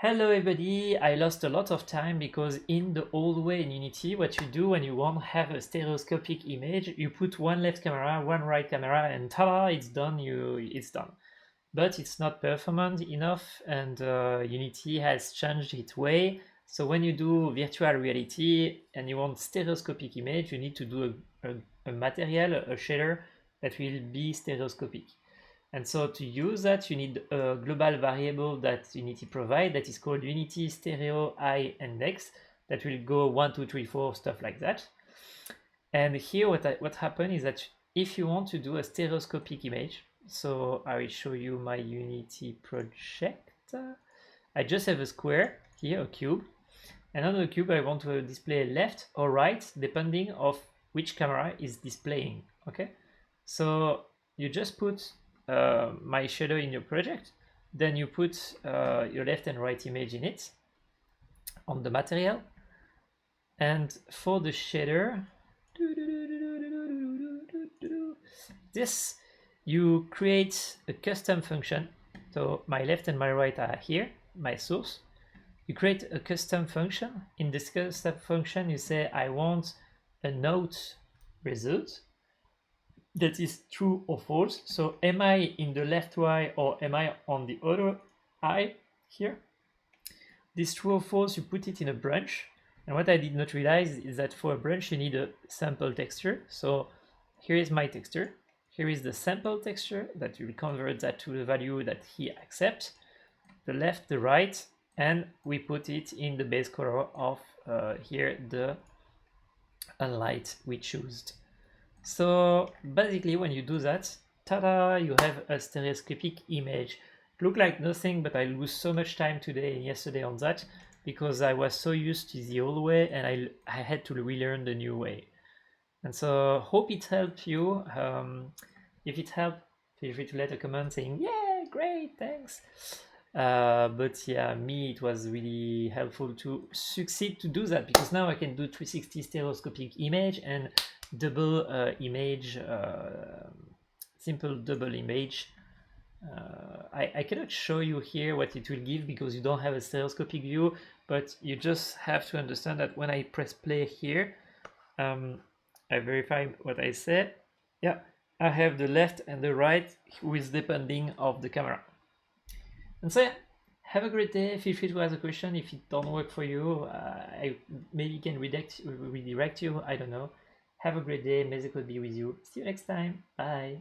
Hello everybody, I lost a lot of time because in the old way in Unity, what you do when you want to have a stereoscopic image, you put one left camera, one right camera, and ta-da, it's done, it's done. But it's not performant enough, and Unity has changed its way. So when you do virtual reality and you want stereoscopic image, you need to do a material, a shader that will be stereoscopic. And so to use that, you need a global variable that Unity provides that is called Unity Stereo I Index that will go 1, 2, 3, 4, stuff like that. And here what happened is that if you want to do a stereoscopic image, so I will show you my Unity project. I just have a square here, a cube. And on the cube, I want to display left or right, depending of which camera is displaying, okay? So you just put my shadow in your project, then you put your left and right image in it on the material, and for the shader, this you create a custom function. So my left and my right are here, my source. You create a custom function. In this custom function, you say I want a note result that is true or false. So am I in the left eye or am I on the other eye here? This true or false, you put it in a branch. And what I did not realize is that for a branch, you need a sample texture. So here is my texture. Here is the sample texture that will convert that to the value that he accepts. The left, the right, and we put it in the base color of here, the light we chose. So basically when you do that, ta-da, you have a stereoscopic image. Look like nothing, but I lose so much time today and yesterday on that because I was so used to the old way and I had to relearn the new way. And so hope it helped you. If it helped, feel free to let a comment saying, yeah, great, thanks. But yeah, me, it was really helpful to succeed to do that because now I can do 360 stereoscopic image and double image, simple double image. I cannot show you here what it will give because you don't have a stereoscopic view, but you just have to understand that when I press play here, I verify what I said. Yeah, I have the left and the right with depending of the camera. And so yeah, have a great day. Feel free to ask a question if it don't work for you. I maybe can redirect you. I don't know. Have a great day. May the code be with you. See you next time. Bye.